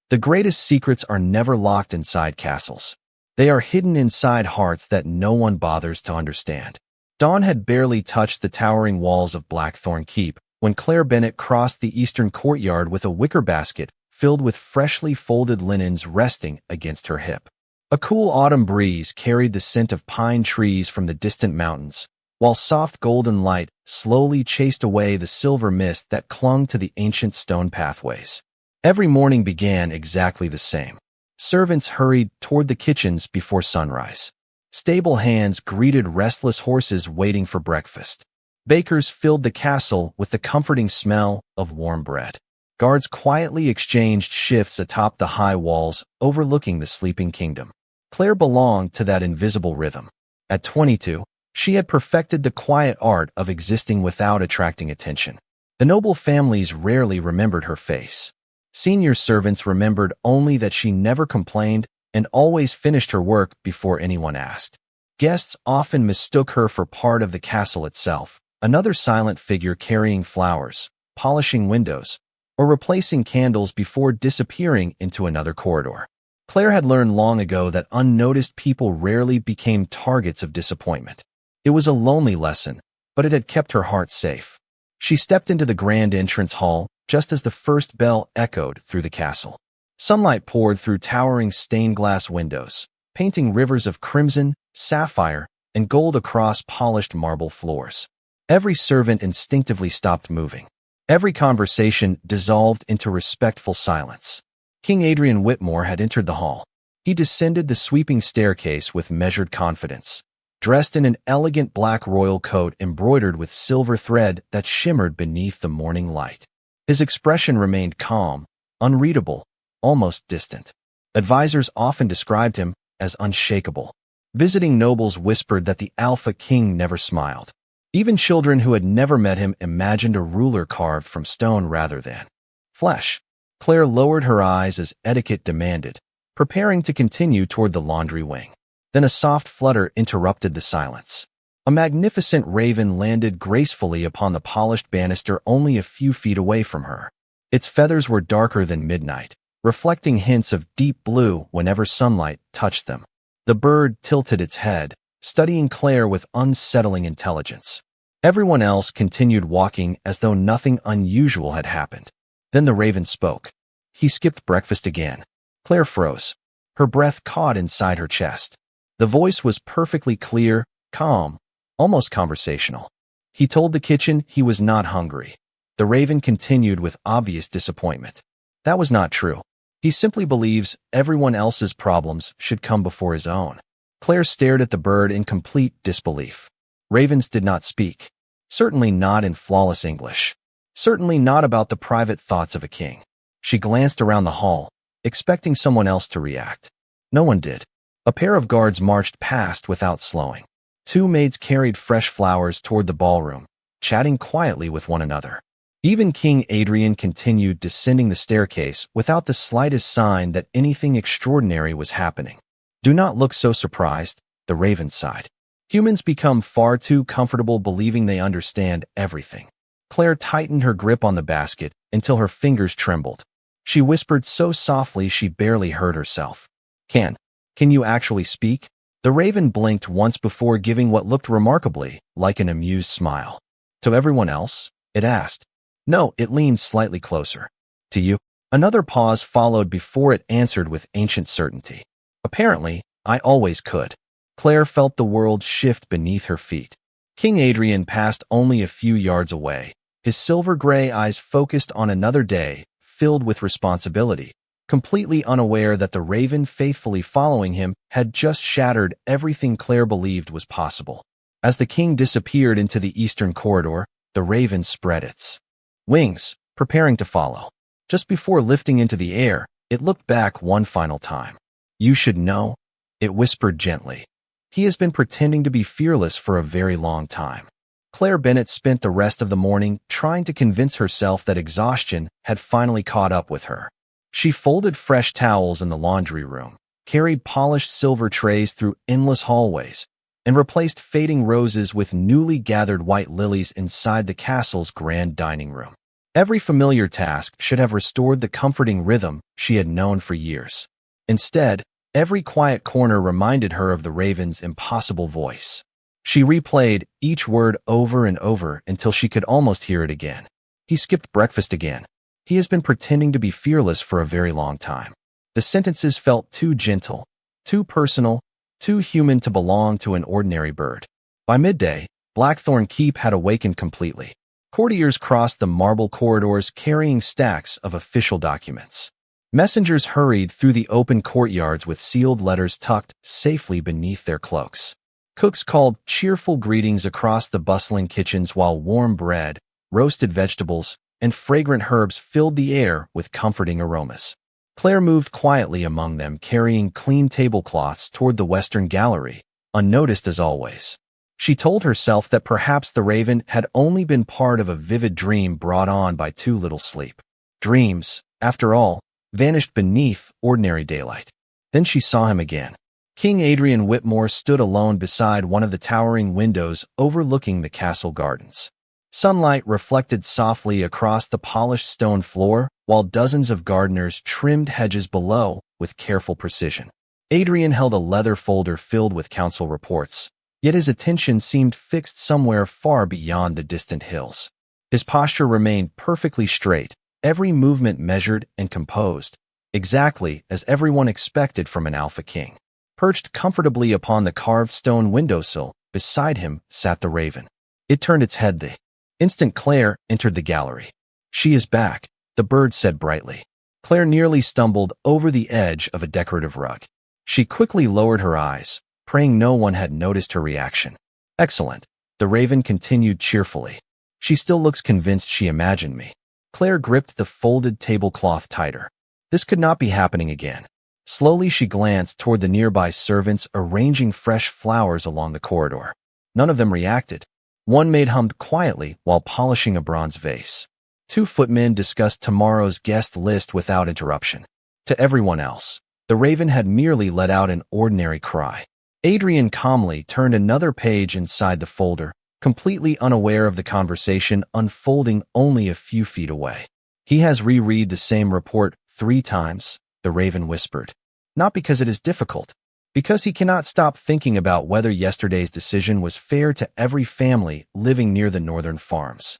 The greatest secrets are never locked inside castles. They are hidden inside hearts that no one bothers to understand. Dawn had barely touched the towering walls of Blackthorn Keep when Claire Bennet crossed the eastern courtyard with a wicker basket filled with freshly folded linens resting against her hip. A cool autumn breeze carried the scent of pine trees from the distant mountains, while soft golden light slowly chased away the silver mist that clung to the ancient stone pathways. Every morning began exactly the same. Servants hurried toward the kitchens before sunrise. Stable hands greeted restless horses waiting for breakfast. Bakers filled the castle with the comforting smell of warm bread. Guards quietly exchanged shifts atop the high walls overlooking the sleeping kingdom. Claire belonged to that invisible rhythm. At 22, she had perfected the quiet art of existing without attracting attention. The noble families rarely remembered her face. Senior servants remembered only that she never complained and always finished her work before anyone asked. Guests often mistook her for part of the castle itself, another silent figure carrying flowers, polishing windows, or replacing candles before disappearing into another corridor. Claire had learned long ago that unnoticed people rarely became targets of disappointment. It was a lonely lesson, but it had kept her heart safe. She stepped into the grand entrance hall just as the first bell echoed through the castle. Sunlight poured through towering stained glass windows, painting rivers of crimson, sapphire, and gold across polished marble floors. Every servant instinctively stopped moving. Every conversation dissolved into respectful silence. King Adrian Whitmore had entered the hall. He descended the sweeping staircase with measured confidence, dressed in an elegant black royal coat embroidered with silver thread that shimmered beneath the morning light. His expression remained calm, unreadable, almost distant. Advisors often described him as unshakable. Visiting nobles whispered that the Alpha King never smiled. Even children who had never met him imagined a ruler carved from stone rather than flesh. Claire lowered her eyes as etiquette demanded, preparing to continue toward the laundry wing. Then a soft flutter interrupted the silence. A magnificent raven landed gracefully upon the polished banister only a few feet away from her. Its feathers were darker than midnight, reflecting hints of deep blue whenever sunlight touched them. The bird tilted its head, studying Claire with unsettling intelligence. Everyone else continued walking as though nothing unusual had happened. Then the raven spoke. He skipped breakfast again. Claire froze. Her breath caught inside her chest. The voice was perfectly clear, calm, almost conversational. He told the kitchen he was not hungry. The raven continued with obvious disappointment. That was not true. He simply believes everyone else's problems should come before his own. Claire stared at the bird in complete disbelief. Ravens did not speak. Certainly not in flawless English. Certainly not about the private thoughts of a king. She glanced around the hall, expecting someone else to react. No one did. A pair of guards marched past without slowing. Two maids carried fresh flowers toward the ballroom, chatting quietly with one another. Even King Adrian continued descending the staircase without the slightest sign that anything extraordinary was happening. Do not look so surprised, the raven sighed. Humans become far too comfortable believing they understand everything. Claire tightened her grip on the basket until her fingers trembled. She whispered so softly she barely heard herself. Can you actually speak? The raven blinked once before giving what looked remarkably like an amused smile. To everyone else, it asked. No, it leaned slightly closer. To you? Another pause followed before it answered with ancient certainty. Apparently, I always could. Claire felt the world shift beneath her feet. King Adrian passed only a few yards away, his silver-gray eyes focused on another day, filled with responsibility, completely unaware that the raven faithfully following him had just shattered everything Claire believed was possible. As the king disappeared into the eastern corridor, the raven spread its wings, preparing to follow. Just before lifting into the air, it looked back one final time. You should know, it whispered gently. He has been pretending to be fearless for a very long time. Claire Bennet spent the rest of the morning trying to convince herself that exhaustion had finally caught up with her. She folded fresh towels in the laundry room, carried polished silver trays through endless hallways, and replaced fading roses with newly gathered white lilies inside the castle's grand dining room. Every familiar task should have restored the comforting rhythm she had known for years. Instead, every quiet corner reminded her of the raven's impossible voice. She replayed each word over and over until she could almost hear it again. He skipped breakfast again. He has been pretending to be fearless for a very long time. The sentences felt too gentle, too personal, too human to belong to an ordinary bird. By midday, Blackthorn Keep had awakened completely. Courtiers crossed the marble corridors carrying stacks of official documents. Messengers hurried through the open courtyards with sealed letters tucked safely beneath their cloaks. Cooks called cheerful greetings across the bustling kitchens while warm bread, roasted vegetables, and fragrant herbs filled the air with comforting aromas. Claire moved quietly among them, carrying clean tablecloths toward the western gallery, unnoticed as always. She told herself that perhaps the raven had only been part of a vivid dream brought on by too little sleep. Dreams, after all, vanished beneath ordinary daylight. Then she saw him again. King Adrian Whitmore stood alone beside one of the towering windows overlooking the castle gardens. Sunlight reflected softly across the polished stone floor, while dozens of gardeners trimmed hedges below with careful precision. Adrian held a leather folder filled with council reports, yet his attention seemed fixed somewhere far beyond the distant hills. His posture remained perfectly straight, every movement measured and composed, exactly as everyone expected from an alpha king. Perched comfortably upon the carved stone windowsill, beside him sat the raven. It turned its head the instant Claire entered the gallery. "She is back," the bird said brightly. Claire nearly stumbled over the edge of a decorative rug. She quickly lowered her eyes, praying no one had noticed her reaction. "Excellent," the raven continued cheerfully. "She still looks convinced she imagined me." Claire gripped the folded tablecloth tighter. This could not be happening again. Slowly she glanced toward the nearby servants arranging fresh flowers along the corridor. None of them reacted. One maid hummed quietly while polishing a bronze vase. Two footmen discussed tomorrow's guest list without interruption. To everyone else, the raven had merely let out an ordinary cry. Adrian calmly turned another page inside the folder, completely unaware of the conversation unfolding only a few feet away. "He has reread the same report 3 times, the raven whispered. "Not because it is difficult, because he cannot stop thinking about whether yesterday's decision was fair to every family living near the northern farms."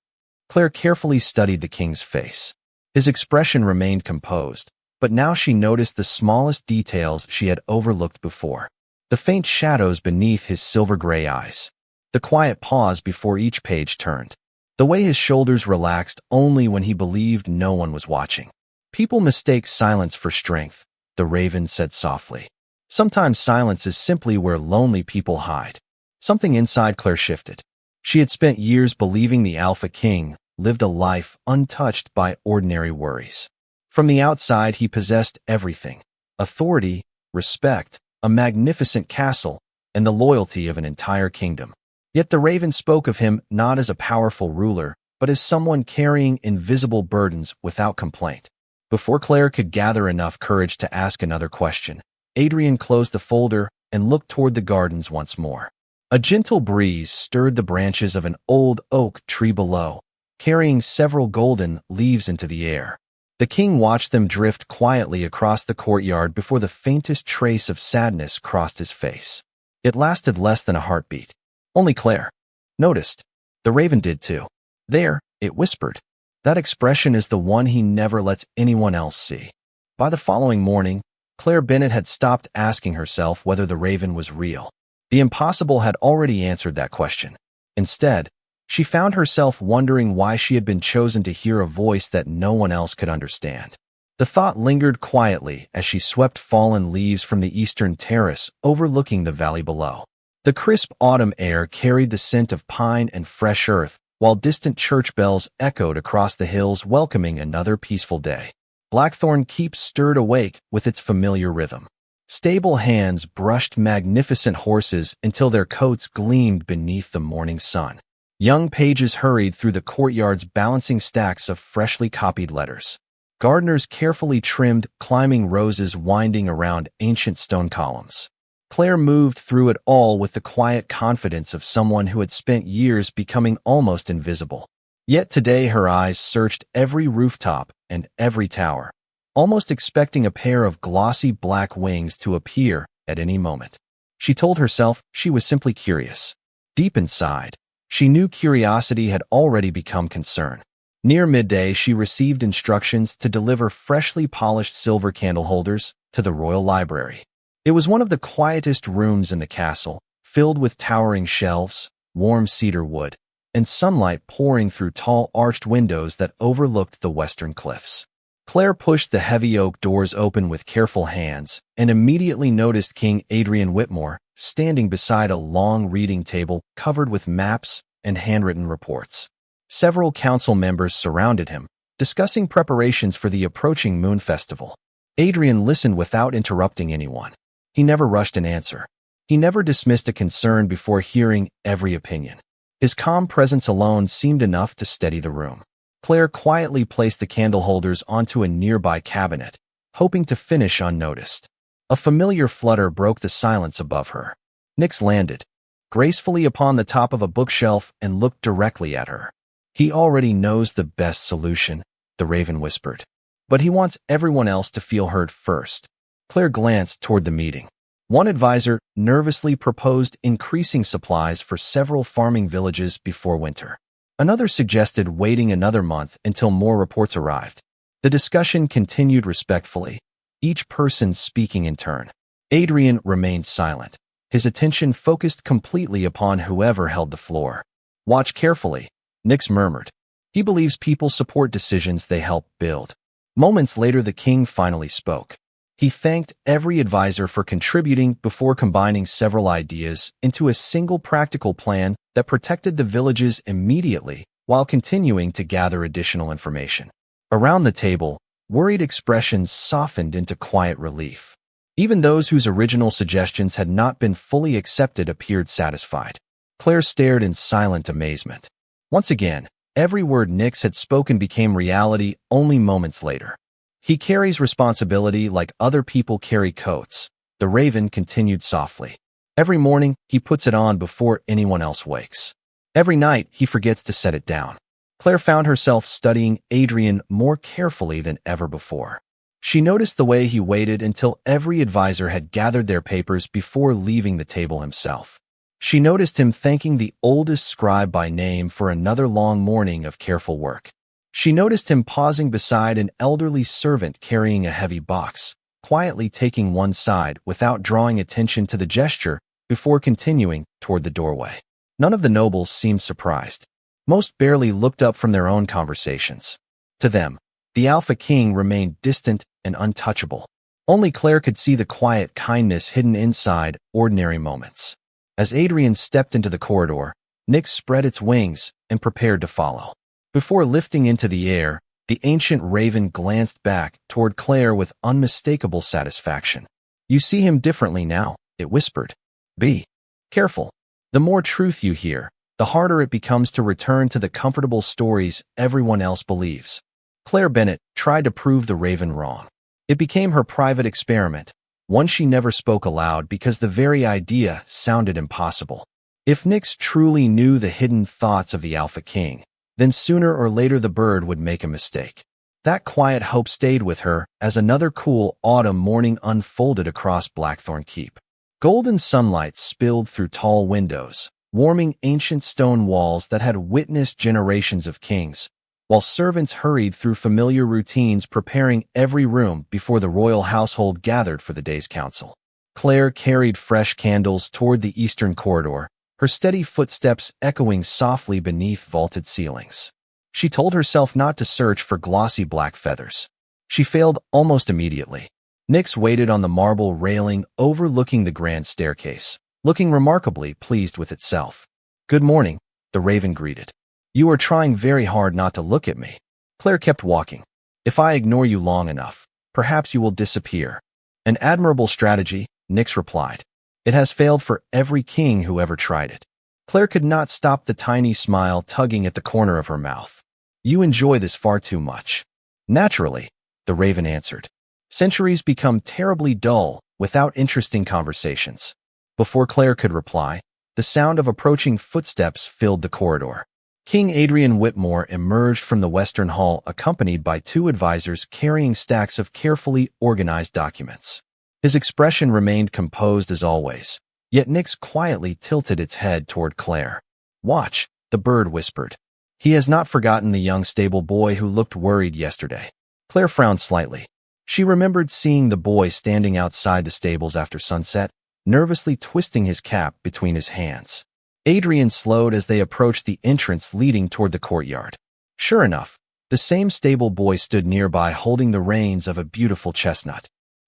Claire carefully studied the king's face. His expression remained composed, but now she noticed the smallest details she had overlooked before. The faint shadows beneath his silver-gray eyes. The quiet pause before each page turned. The way his shoulders relaxed only when he believed no one was watching. "People mistake silence for strength," the raven said softly. "Sometimes silence is simply where lonely people hide." Something inside Claire shifted. She had spent years believing the Alpha King lived a life untouched by ordinary worries. From the outside, he possessed everything: authority, respect, a magnificent castle, and the loyalty of an entire kingdom. Yet the raven spoke of him not as a powerful ruler, but as someone carrying invisible burdens without complaint. Before Claire could gather enough courage to ask another question, Adrian closed the folder and looked toward the gardens once more. A gentle breeze stirred the branches of an old oak tree below, carrying several golden leaves into the air. The king watched them drift quietly across the courtyard before the faintest trace of sadness crossed his face. It lasted less than a heartbeat. Only Claire noticed. The raven did too. "There," it whispered. "That expression is the one he never lets anyone else see." By the following morning, Claire Bennett had stopped asking herself whether the raven was real. The impossible had already answered that question. Instead, she found herself wondering why she had been chosen to hear a voice that no one else could understand. The thought lingered quietly as she swept fallen leaves from the eastern terrace overlooking the valley below. The crisp autumn air carried the scent of pine and fresh earth, while distant church bells echoed across the hills welcoming another peaceful day. Blackthorn Keep stirred awake with its familiar rhythm. Stable hands brushed magnificent horses until their coats gleamed beneath the morning sun. Young pages hurried through the courtyards balancing stacks of freshly copied letters. Gardeners carefully trimmed climbing roses winding around ancient stone columns. Claire moved through it all with the quiet confidence of someone who had spent years becoming almost invisible. Yet today her eyes searched every rooftop and every tower, almost expecting a pair of glossy black wings to appear at any moment. She told herself she was simply curious. Deep inside, she knew curiosity had already become concern. Near midday, she received instructions to deliver freshly polished silver candle holders to the royal library. It was one of the quietest rooms in the castle, filled with towering shelves, warm cedar wood, and sunlight pouring through tall arched windows that overlooked the western cliffs. Claire pushed the heavy oak doors open with careful hands and immediately noticed King Adrian Whitmore standing beside a long reading table covered with maps and handwritten reports. Several council members surrounded him, discussing preparations for the approaching moon festival. Adrian listened without interrupting anyone. He never rushed an answer. He never dismissed a concern before hearing every opinion. His calm presence alone seemed enough to steady the room. Claire quietly placed the candle holders onto a nearby cabinet, hoping to finish unnoticed. A familiar flutter broke the silence above her. Nyx landed gracefully upon the top of a bookshelf and looked directly at her. "He already knows the best solution," the raven whispered. "But he wants everyone else to feel heard first." Claire glanced toward the meeting. One advisor nervously proposed increasing supplies for several farming villages before winter. Another suggested waiting another month until more reports arrived. The discussion continued respectfully, each person speaking in turn. Adrian remained silent, his attention focused completely upon whoever held the floor. "Watch carefully," Nyx murmured. "He believes people support decisions they help build." Moments later, the king finally spoke. He thanked every advisor for contributing before combining several ideas into a single practical plan that protected the villages immediately while continuing to gather additional information. Around the table, worried expressions softened into quiet relief. Even those whose original suggestions had not been fully accepted appeared satisfied. Claire stared in silent amazement. Once again, every word Nyx had spoken became reality only moments later. "He carries responsibility like other people carry coats," the raven continued softly. "Every morning, he puts it on before anyone else wakes. Every night, he forgets to set it down." Claire found herself studying Adrian more carefully than ever before. She noticed the way he waited until every advisor had gathered their papers before leaving the table himself. She noticed him thanking the oldest scribe by name for another long morning of careful work. She noticed him pausing beside an elderly servant carrying a heavy box, quietly taking one side without drawing attention to the gesture before continuing toward the doorway. None of the nobles seemed surprised. Most barely looked up from their own conversations. To them, the Alpha King remained distant and untouchable. Only Claire could see the quiet kindness hidden inside ordinary moments. As Adrian stepped into the corridor, Nyx spread its wings and prepared to follow. Before lifting into the air, the ancient raven glanced back toward Claire with unmistakable satisfaction. "You see him differently now," it whispered. "Be careful. The more truth you hear, the harder it becomes to return to the comfortable stories everyone else believes." Claire Bennett tried to prove the raven wrong. It became her private experiment, one she never spoke aloud because the very idea sounded impossible. If Nyx truly knew the hidden thoughts of the Alpha King, then sooner or later the bird would make a mistake. That quiet hope stayed with her as another cool autumn morning unfolded across Blackthorn Keep. Golden sunlight spilled through tall windows, warming ancient stone walls that had witnessed generations of kings, while servants hurried through familiar routines preparing every room before the royal household gathered for the day's council. Claire carried fresh candles toward the eastern corridor, her steady footsteps echoing softly beneath vaulted ceilings. She told herself not to search for glossy black feathers. She failed almost immediately. Nyx waited on the marble railing overlooking the grand staircase, looking remarkably pleased with itself. "Good morning," the raven greeted. "You are trying very hard not to look at me." Claire kept walking. "If I ignore you long enough, perhaps you will disappear." "An admirable strategy," Nyx replied. "It has failed for every king who ever tried it." Claire could not stop the tiny smile tugging at the corner of her mouth. "You enjoy this far too much." "Naturally," the raven answered. "Centuries become terribly dull without interesting conversations." Before Claire could reply, the sound of approaching footsteps filled the corridor. King Adrian Whitmore emerged from the Western Hall accompanied by two advisors carrying stacks of carefully organized documents. His expression remained composed as always, yet Nyx quietly tilted its head toward Claire. "Watch," the bird whispered. "He has not forgotten the young stable boy who looked worried yesterday." Claire frowned slightly. She remembered seeing the boy standing outside the stables after sunset, nervously twisting his cap between his hands. Adrian slowed as they approached the entrance leading toward the courtyard. Sure enough, the same stable boy stood nearby holding the reins of a beautiful chestnut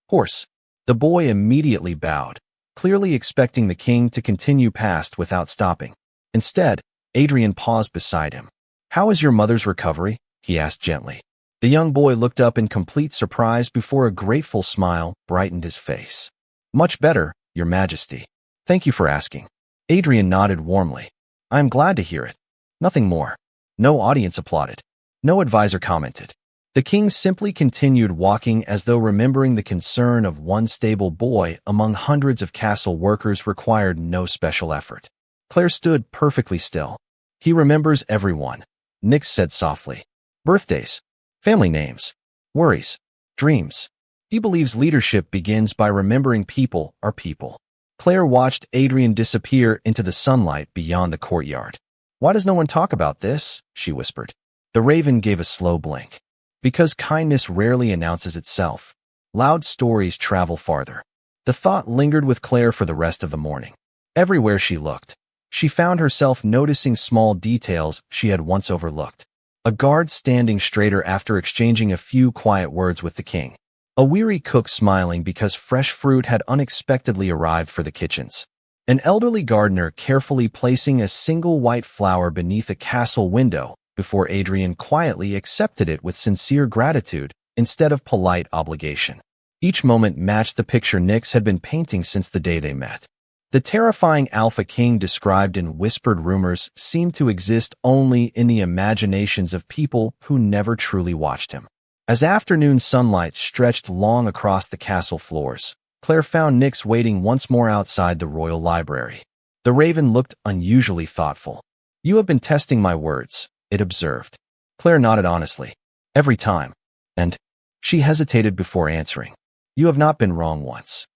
horse. The boy immediately bowed, clearly expecting the king to continue past without stopping. Instead, Adrian paused beside him. "How is your mother's recovery?" he asked gently. The young boy looked up in complete surprise before a grateful smile brightened his face. "Much better, Your Majesty. Thank you for asking." Adrian nodded warmly. "I am glad to hear it." Nothing more. No audience applauded. No advisor commented. The king simply continued walking as though remembering the concern of one stable boy among hundreds of castle workers required no special effort. Claire stood perfectly still. "He remembers everyone," Nyx said softly. "Birthdays, family names, worries, dreams. He believes leadership begins by remembering people are people." Claire watched Adrian disappear into the sunlight beyond the courtyard. "Why does no one talk about this?" she whispered. The raven gave a slow blink. "Because kindness rarely announces itself. Loud stories travel farther." The thought lingered with Claire for the rest of the morning. Everywhere she looked, she found herself noticing small details she had once overlooked. A guard standing straighter after exchanging a few quiet words with the king. A weary cook smiling because fresh fruit had unexpectedly arrived for the kitchens. An elderly gardener carefully placing a single white flower beneath a castle window before Adrian quietly accepted it with sincere gratitude instead of polite obligation. Each moment matched the picture Nyx had been painting since the day they met. The terrifying Alpha King described in whispered rumors seemed to exist only in the imaginations of people who never truly watched him. As afternoon sunlight stretched long across the castle floors, Claire found Nyx waiting once more outside the royal library. The raven looked unusually thoughtful. "You have been testing my words," it observed. Claire nodded honestly. "Every time." And she hesitated before answering. "You have not been wrong once."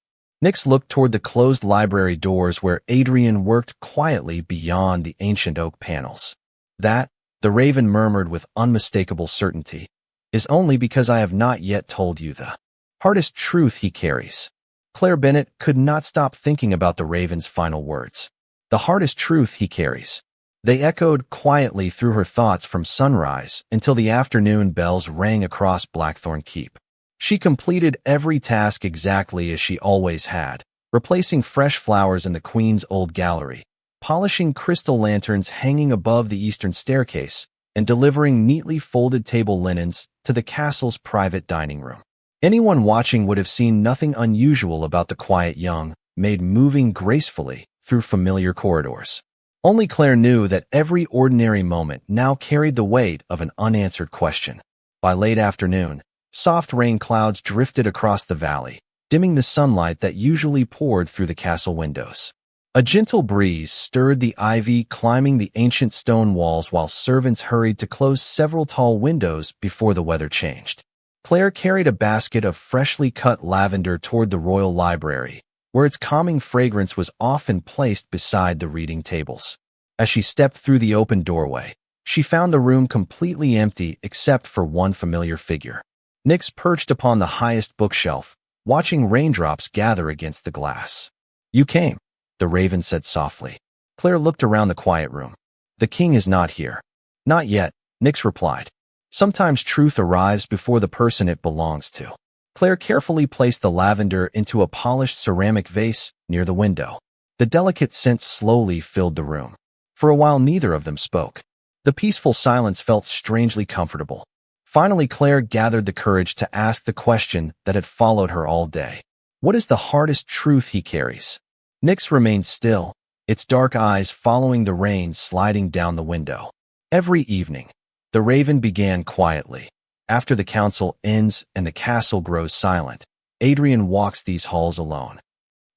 Nyx looked toward the closed library doors where Adrian worked quietly beyond the ancient oak panels. "That," the raven murmured with unmistakable certainty, "is only because I have not yet told you the hardest truth he carries." Claire Bennett could not stop thinking about the raven's final words. The hardest truth he carries. They echoed quietly through her thoughts from sunrise until the afternoon bells rang across Blackthorn Keep. She completed every task exactly as she always had, replacing fresh flowers in the Queen's old gallery, polishing crystal lanterns hanging above the eastern staircase, and delivering neatly folded table linens to the castle's private dining room. Anyone watching would have seen nothing unusual about the quiet young maid moving gracefully through familiar corridors. Only Claire knew that every ordinary moment now carried the weight of an unanswered question. By late afternoon, soft rain clouds drifted across the valley, dimming the sunlight that usually poured through the castle windows. A gentle breeze stirred the ivy climbing the ancient stone walls while servants hurried to close several tall windows before the weather changed. Claire carried a basket of freshly cut lavender toward the royal library, where its calming fragrance was often placed beside the reading tables. As she stepped through the open doorway, she found the room completely empty except for one familiar figure. Nyx perched upon the highest bookshelf, watching raindrops gather against the glass. "You came," the raven said softly. Claire looked around the quiet room. "The king is not here." "Not yet," Nyx replied. "Sometimes truth arrives before the person it belongs to." Claire carefully placed the lavender into a polished ceramic vase near the window. The delicate scent slowly filled the room. For a while neither of them spoke. The peaceful silence felt strangely comfortable. Finally, Claire gathered the courage to ask the question that had followed her all day. "What is the hardest truth he carries?" Nyx remained still, its dark eyes following the rain sliding down the window. Every evening, the raven began quietly. After the council ends and the castle grows silent, Adrian walks these halls alone.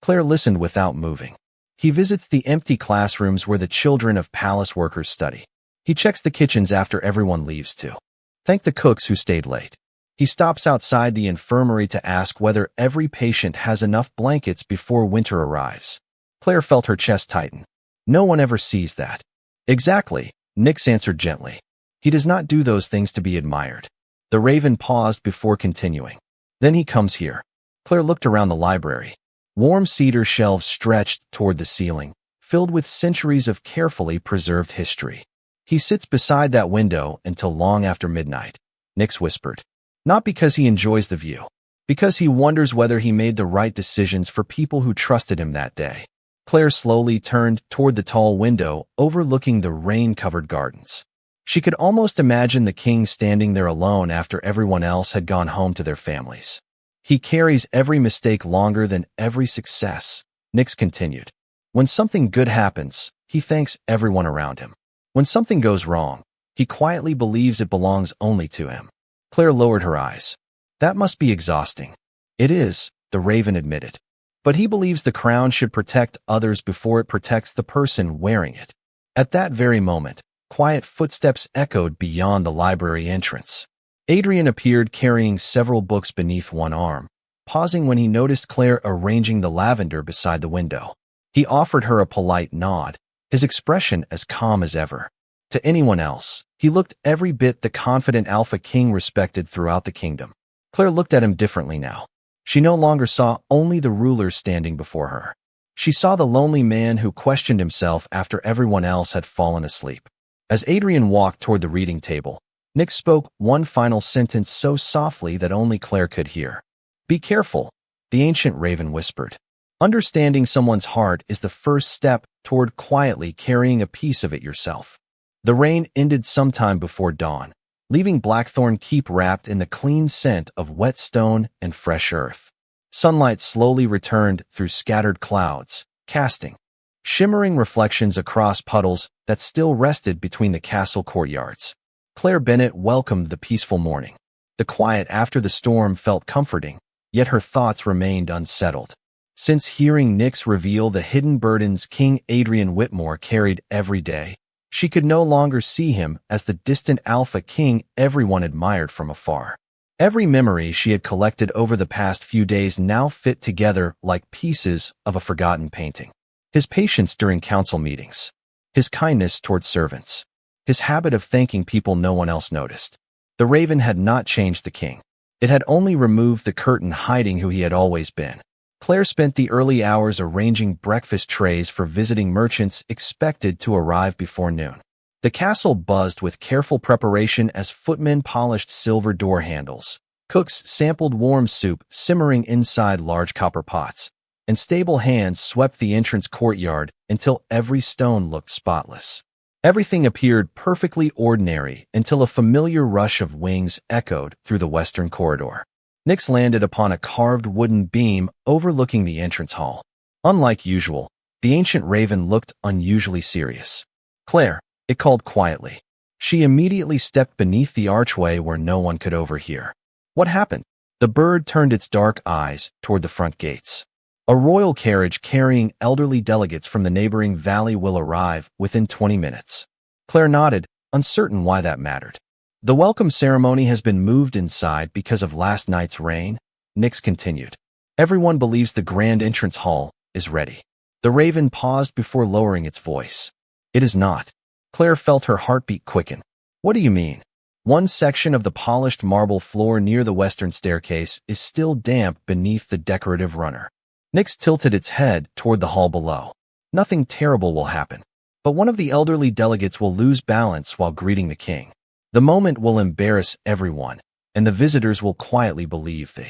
Claire listened without moving. He visits the empty classrooms where the children of palace workers study. He checks the kitchens after everyone leaves to thank the cooks who stayed late. He stops outside the infirmary to ask whether every patient has enough blankets before winter arrives. Claire felt her chest tighten. No one ever sees that. Exactly, Nix answered gently. He does not do those things to be admired. The Raven paused before continuing. Then he comes here. Claire looked around the library. Warm cedar shelves stretched toward the ceiling, filled with centuries of carefully preserved history. He sits beside that window until long after midnight, Nix whispered. Not because he enjoys the view, because he wonders whether he made the right decisions for people who trusted him that day. Claire slowly turned toward the tall window overlooking the rain-covered gardens. She could almost imagine the king standing there alone after everyone else had gone home to their families. He carries every mistake longer than every success, Nix continued. When something good happens, he thanks everyone around him. When something goes wrong, he quietly believes it belongs only to him. Claire lowered her eyes. That must be exhausting. It is, the Raven admitted. But he believes the crown should protect others before it protects the person wearing it. At that very moment, quiet footsteps echoed beyond the library entrance. Adrian appeared carrying several books beneath one arm, pausing when he noticed Claire arranging the lavender beside the window. He offered her a polite nod, his expression as calm as ever. To anyone else, he looked every bit the confident Alpha King respected throughout the kingdom. Claire looked at him differently now. She no longer saw only the ruler standing before her. She saw the lonely man who questioned himself after everyone else had fallen asleep. As Adrian walked toward the reading table, Nick spoke one final sentence so softly that only Claire could hear. Be careful, the ancient Raven whispered. Understanding someone's heart is the first step toward quietly carrying a piece of it yourself. The rain ended sometime before dawn, leaving Blackthorn Keep wrapped in the clean scent of wet stone and fresh earth. Sunlight slowly returned through scattered clouds, casting shimmering reflections across puddles that still rested between the castle courtyards. Claire Bennett welcomed the peaceful morning. The quiet after the storm felt comforting, yet her thoughts remained unsettled. Since hearing Nyx reveal the hidden burdens King Adrian Whitmore carried every day, she could no longer see him as the distant Alpha King everyone admired from afar. Every memory she had collected over the past few days now fit together like pieces of a forgotten painting. His patience during council meetings, his kindness towards servants, his habit of thanking people no one else noticed. The Raven had not changed the king. It had only removed the curtain hiding who he had always been. Claire spent the early hours arranging breakfast trays for visiting merchants expected to arrive before noon. The castle buzzed with careful preparation as footmen polished silver door handles. Cooks sampled warm soup simmering inside large copper pots, and stable hands swept the entrance courtyard until every stone looked spotless. Everything appeared perfectly ordinary until a familiar rush of wings echoed through the western corridor. Nyx landed upon a carved wooden beam overlooking the entrance hall. Unlike usual, the ancient Raven looked unusually serious. Claire, it called quietly. She immediately stepped beneath the archway where no one could overhear. What happened? The bird turned its dark eyes toward the front gates. A royal carriage carrying elderly delegates from the neighboring valley will arrive within 20 minutes. Claire nodded, uncertain why that mattered. The welcome ceremony has been moved inside because of last night's rain, Nyx continued. Everyone believes the grand entrance hall is ready. The Raven paused before lowering its voice. It is not. Claire felt her heartbeat quicken. What do you mean? One section of the polished marble floor near the western staircase is still damp beneath the decorative runner. Nyx tilted its head toward the hall below. Nothing terrible will happen, but one of the elderly delegates will lose balance while greeting the king. The moment will embarrass everyone, and the visitors will quietly believe the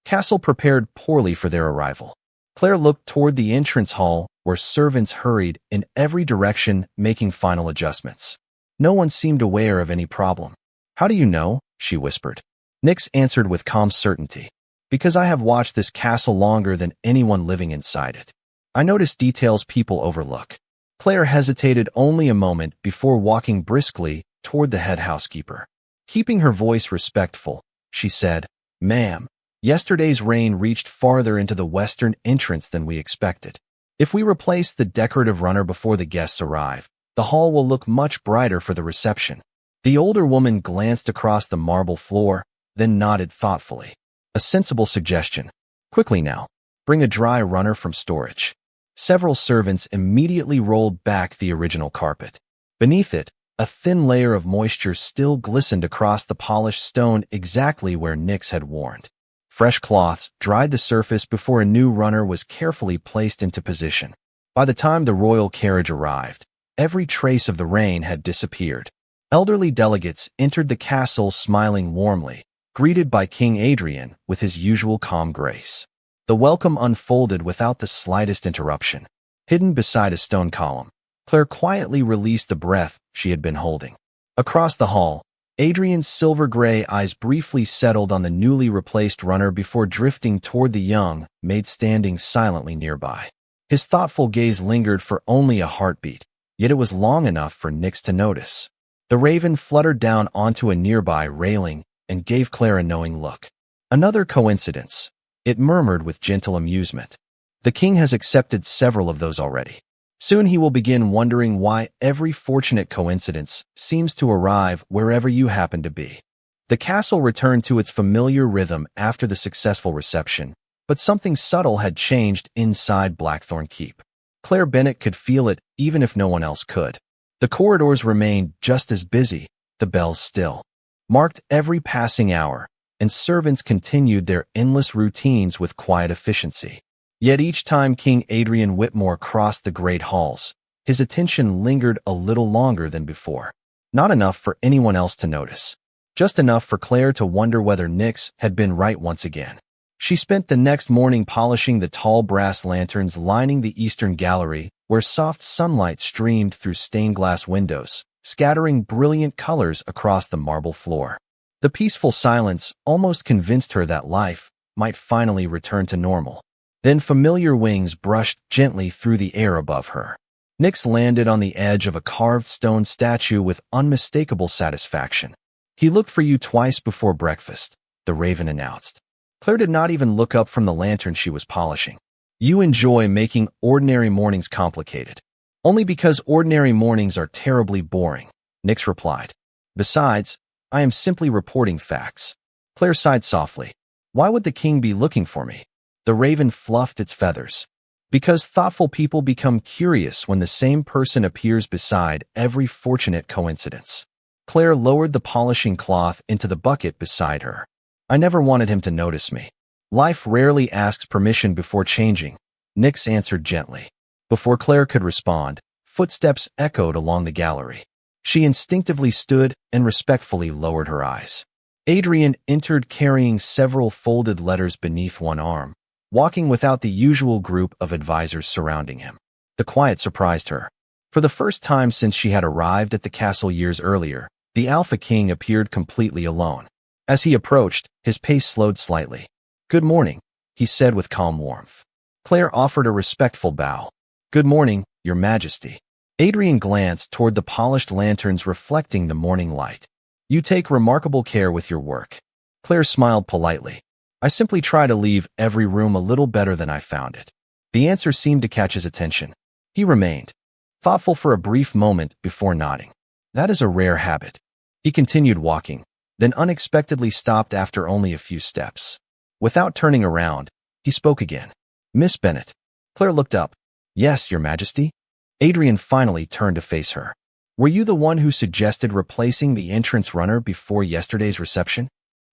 castle prepared poorly for their arrival. Claire looked toward the entrance hall where servants hurried in every direction making final adjustments. No one seemed aware of any problem. How do you know? She whispered. Nyx answered with calm certainty. Because I have watched this castle longer than anyone living inside it. I notice details people overlook. Claire hesitated only a moment before walking briskly toward the head housekeeper. Keeping her voice respectful, she said, Ma'am, yesterday's rain reached farther into the western entrance than we expected. If we replace the decorative runner before the guests arrive, The hall will look much brighter for the reception." The older woman glanced across the marble floor, then nodded thoughtfully. "A sensible suggestion. Quickly now, bring a dry runner from storage." Several servants immediately rolled back the original carpet. Beneath it, a thin layer of moisture still glistened across the polished stone exactly where Nyx had warned. Fresh cloths dried the surface before a new runner was carefully placed into position. By the time the royal carriage arrived, every trace of the rain had disappeared. Elderly delegates entered the castle smiling warmly, greeted by King Adrian with his usual calm grace. The welcome unfolded without the slightest interruption. Hidden beside a stone column, Claire quietly released the breath she had been holding. Across the hall, Adrian's silver-gray eyes briefly settled on the newly replaced runner before drifting toward the young maid standing silently nearby. His thoughtful gaze lingered for only a heartbeat, yet it was long enough for Nyx to notice. The raven fluttered down onto a nearby railing and gave Claire a knowing look. "Another coincidence," it murmured with gentle amusement. "The king has accepted several of those already. Soon he will begin wondering why every fortunate coincidence seems to arrive wherever you happen to be." The castle returned to its familiar rhythm after the successful reception, but something subtle had changed inside Blackthorn Keep. Claire Bennett could feel it even if no one else could. The corridors remained just as busy, the bells still marked every passing hour, and servants continued their endless routines with quiet efficiency. Yet each time King Adrian Whitmore crossed the great halls, his attention lingered a little longer than before. Not enough for anyone else to notice. Just enough for Claire to wonder whether Nyx had been right once again. She spent the next morning polishing the tall brass lanterns lining the eastern gallery, where soft sunlight streamed through stained glass windows, scattering brilliant colors across the marble floor. The peaceful silence almost convinced her that life might finally return to normal. Then familiar wings brushed gently through the air above her. Nyx landed on the edge of a carved stone statue with unmistakable satisfaction. "He looked for you twice before breakfast," the raven announced. Claire did not even look up from the lantern she was polishing. "You enjoy making ordinary mornings complicated." "Only because ordinary mornings are terribly boring," Nyx replied. "Besides, I am simply reporting facts." Claire sighed softly. "Why would the king be looking for me?" The raven fluffed its feathers. "Because thoughtful people become curious when the same person appears beside every fortunate coincidence." Claire lowered the polishing cloth into the bucket beside her. "I never wanted him to notice me. Life rarely asks permission before changing," Nyx answered gently. Before Claire could respond, footsteps echoed along the gallery. She instinctively stood and respectfully lowered her eyes. Adrian entered carrying several folded letters beneath one arm, walking without the usual group of advisors surrounding him. The quiet surprised her. For the first time since she had arrived at the castle years earlier, the Alpha King appeared completely alone. As he approached, his pace slowed slightly. "Good morning," he said with calm warmth. Claire offered a respectful bow. "Good morning, Your Majesty." Adrian glanced toward the polished lanterns reflecting the morning light. "You take remarkable care with your work." Claire smiled politely. "I simply try to leave every room a little better than I found it." The answer seemed to catch his attention. He remained thoughtful for a brief moment before nodding. "That is a rare habit." He continued walking, then unexpectedly stopped after only a few steps. Without turning around, he spoke again. "Miss Bennett." Claire looked up. "Yes, Your Majesty?" Adrian finally turned to face her. "Were you the one who suggested replacing the entrance runner before yesterday's reception?"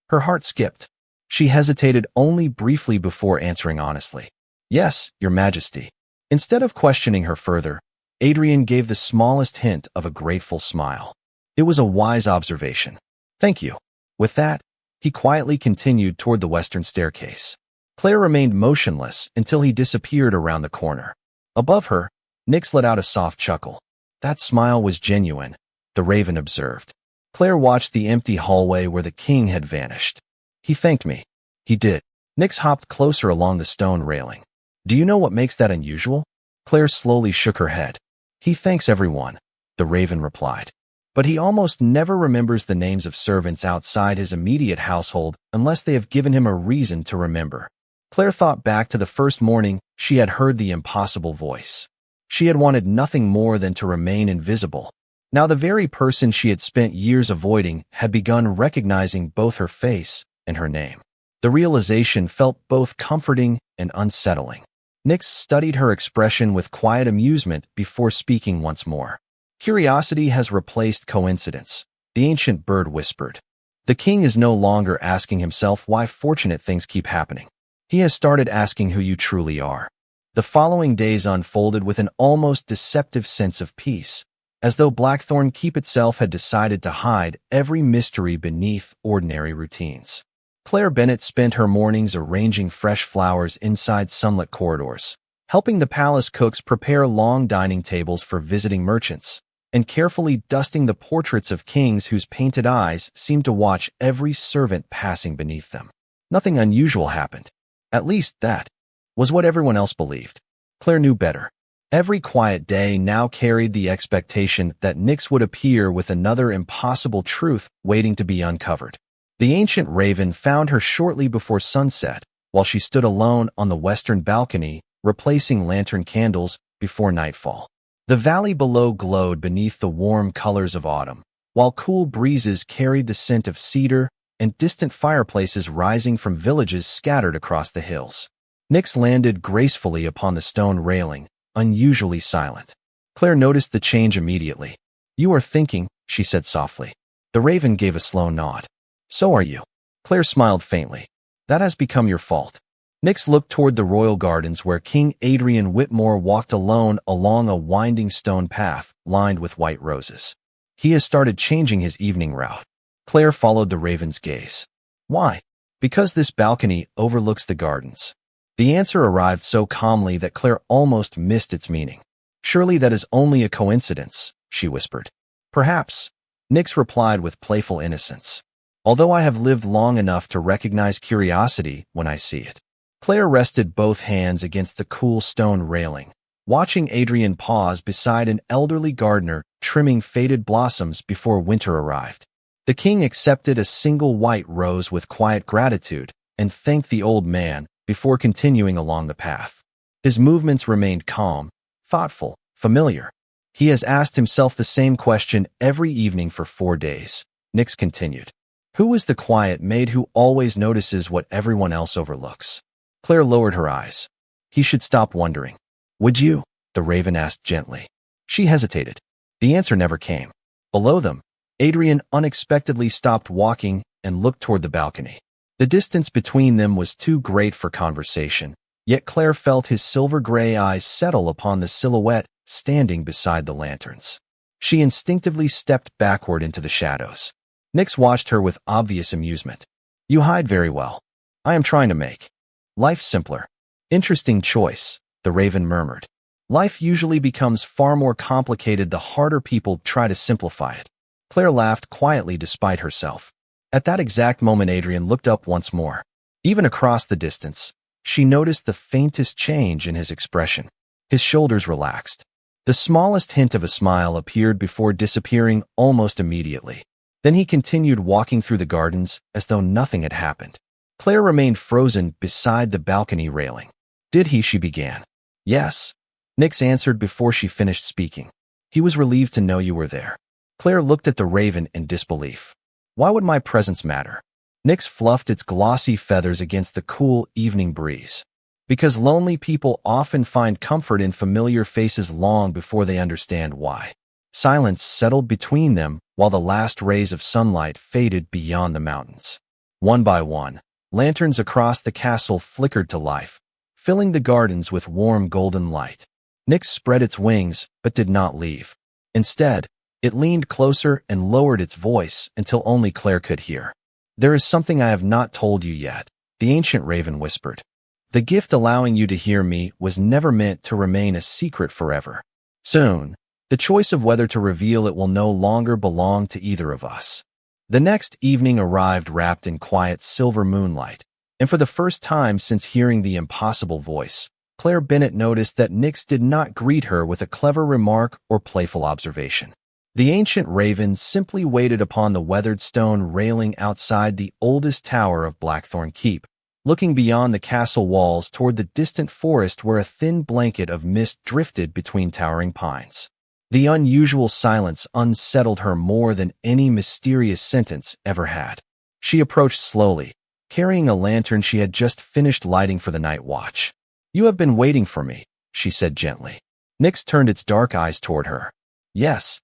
Her heart skipped. She hesitated only briefly before answering honestly. "Yes, Your Majesty." Instead of questioning her further, Adrian gave the smallest hint of a grateful smile. It was a wise observation. "Thank you." With that, he quietly continued toward the western staircase. Claire remained motionless until he disappeared around the corner. Above her, Nyx let out a soft chuckle. "That smile was genuine," the raven observed. Claire watched the empty hallway where the king had vanished. "He thanked me." "He did." Nyx hopped closer along the stone railing. "Do you know what makes that unusual?" Claire slowly shook her head. "He thanks everyone," the raven replied. "But he almost never remembers the names of servants outside his immediate household unless they have given him a reason to remember." Claire thought back to the first morning she had heard the impossible voice. She had wanted nothing more than to remain invisible. Now the very person she had spent years avoiding had begun recognizing both her face and her name. The realization felt both comforting and unsettling. Nyx studied her expression with quiet amusement before speaking once more. Curiosity has replaced coincidence, the ancient bird whispered. The king is no longer asking himself why fortunate things keep happening. He has started asking who you truly are. The following days unfolded with an almost deceptive sense of peace, as though Blackthorn Keep itself had decided to hide every mystery beneath ordinary routines. Claire Bennett spent her mornings arranging fresh flowers inside sunlit corridors, helping the palace cooks prepare long dining tables for visiting merchants, and carefully dusting the portraits of kings whose painted eyes seemed to watch every servant passing beneath them. Nothing unusual happened. At least that was what everyone else believed. Claire knew better. Every quiet day now carried the expectation that Nyx would appear with another impossible truth waiting to be uncovered. The ancient raven found her shortly before sunset, while she stood alone on the western balcony, replacing lantern candles before nightfall. The valley below glowed beneath the warm colors of autumn, while cool breezes carried the scent of cedar and distant fireplaces rising from villages scattered across the hills. Nyx landed gracefully upon the stone railing, unusually silent. Claire noticed the change immediately. "You are thinking," she said softly. The raven gave a slow nod. "So are you." Claire smiled faintly. "That has become your fault." Nyx looked toward the royal gardens where King Adrian Whitmore walked alone along a winding stone path lined with white roses. "He has started changing his evening route." Claire followed the raven's gaze. "Why?" "Because this balcony overlooks the gardens." The answer arrived so calmly that Claire almost missed its meaning. "Surely that is only a coincidence," she whispered. "Perhaps," Nyx replied with playful innocence. "Although I have lived long enough to recognize curiosity when I see it." Claire rested both hands against the cool stone railing, watching Adrian pause beside an elderly gardener trimming faded blossoms before winter arrived. The king accepted a single white rose with quiet gratitude and thanked the old man before continuing along the path. His movements remained calm, thoughtful, familiar. He has asked himself the same question every evening for 4 days. Nyx continued. Who is the quiet maid who always notices what everyone else overlooks? Claire lowered her eyes. He should stop wondering. Would you? The raven asked gently. She hesitated. The answer never came. Below them, Adrian unexpectedly stopped walking and looked toward the balcony. The distance between them was too great for conversation, yet Claire felt his silver-gray eyes settle upon the silhouette standing beside the lanterns. She instinctively stepped backward into the shadows. Nyx watched her with obvious amusement. You hide very well. I am trying to make life simpler. Interesting choice, the raven murmured. Life usually becomes far more complicated the harder people try to simplify it. Claire laughed quietly despite herself. At that exact moment, Adrian looked up once more. Even across the distance, she noticed the faintest change in his expression. His shoulders relaxed. The smallest hint of a smile appeared before disappearing almost immediately. Then he continued walking through the gardens as though nothing had happened. Claire remained frozen beside the balcony railing. Did he? She began. Yes. Nyx answered before she finished speaking. He was relieved to know you were there. Claire looked at the raven in disbelief. Why would my presence matter? Nyx fluffed its glossy feathers against the cool evening breeze. Because lonely people often find comfort in familiar faces long before they understand why. Silence settled between them while the last rays of sunlight faded beyond the mountains. One by one, lanterns across the castle flickered to life, filling the gardens with warm golden light. Nyx spread its wings but did not leave. Instead, it leaned closer and lowered its voice until only Claire could hear. There is something I have not told you yet, the ancient raven whispered. The gift allowing you to hear me was never meant to remain a secret forever. Soon, the choice of whether to reveal it will no longer belong to either of us. The next evening arrived wrapped in quiet silver moonlight, and for the first time since hearing the impossible voice, Claire Bennett noticed that Nyx did not greet her with a clever remark or playful observation. The ancient raven simply waited upon the weathered stone railing outside the oldest tower of Blackthorn Keep, looking beyond the castle walls toward the distant forest where a thin blanket of mist drifted between towering pines. The unusual silence unsettled her more than any mysterious sentence ever had. She approached slowly, carrying a lantern she had just finished lighting for the night watch. "You have been waiting for me," she said gently. Nyx turned its dark eyes toward her. "Yes."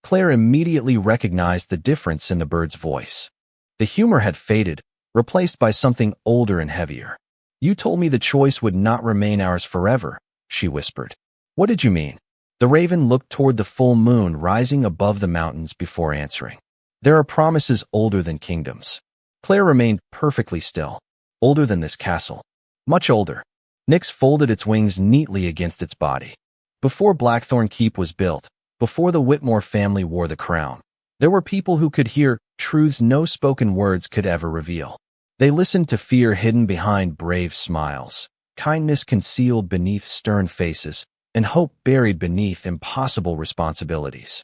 Claire immediately recognized the difference in the bird's voice. The humor had faded, replaced by something older and heavier. "You told me the choice would not remain ours forever," she whispered. "What did you mean?" The raven looked toward the full moon rising above the mountains before answering. "There are promises older than kingdoms." Claire remained perfectly still. "Older than this castle. Much older." Nyx folded its wings neatly against its body. "Before Blackthorn Keep was built, before the Whitmore family wore the crown, there were people who could hear truths no spoken words could ever reveal. They listened to fear hidden behind brave smiles, kindness concealed beneath stern faces, and hope buried beneath impossible responsibilities."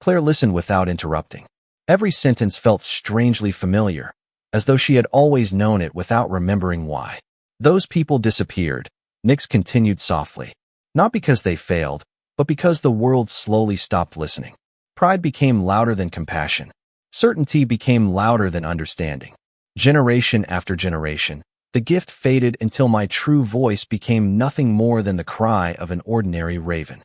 Claire listened without interrupting. Every sentence felt strangely familiar, as though she had always known it without remembering why. "Those people disappeared," Nyx continued softly. "Not because they failed, but because the world slowly stopped listening. Pride became louder than compassion. Certainty became louder than understanding. Generation after generation, the gift faded until my true voice became nothing more than the cry of an ordinary raven."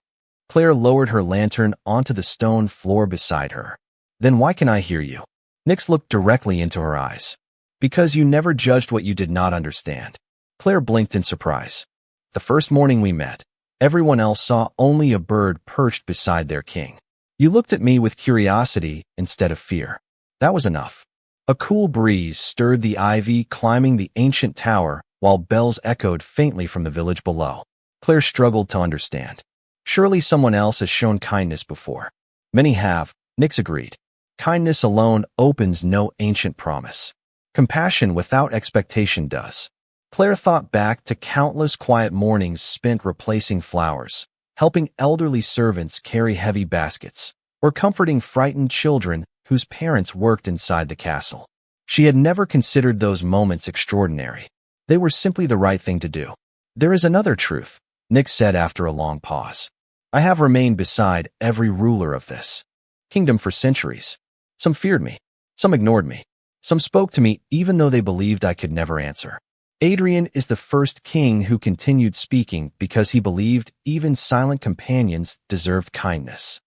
Claire lowered her lantern onto the stone floor beside her. "Then why can I hear you?" Nyx looked directly into her eyes. "Because you never judged what you did not understand." Claire blinked in surprise. "The first morning we met, everyone else saw only a bird perched beside their king. You looked at me with curiosity instead of fear. That was enough." A cool breeze stirred the ivy climbing the ancient tower while bells echoed faintly from the village below. Claire struggled to understand. "Surely someone else has shown kindness before." "Many have," Nyx agreed. "Kindness alone opens no ancient promise. Compassion without expectation does." Claire thought back to countless quiet mornings spent replacing flowers, helping elderly servants carry heavy baskets, or comforting frightened children whose parents worked inside the castle. She had never considered those moments extraordinary. They were simply the right thing to do. "There is another truth," Nyx said after a long pause. "I have remained beside every ruler of this kingdom for centuries. Some feared me, some ignored me, some spoke to me even though they believed I could never answer. Adrian is the first king who continued speaking because he believed even silent companions deserved kindness."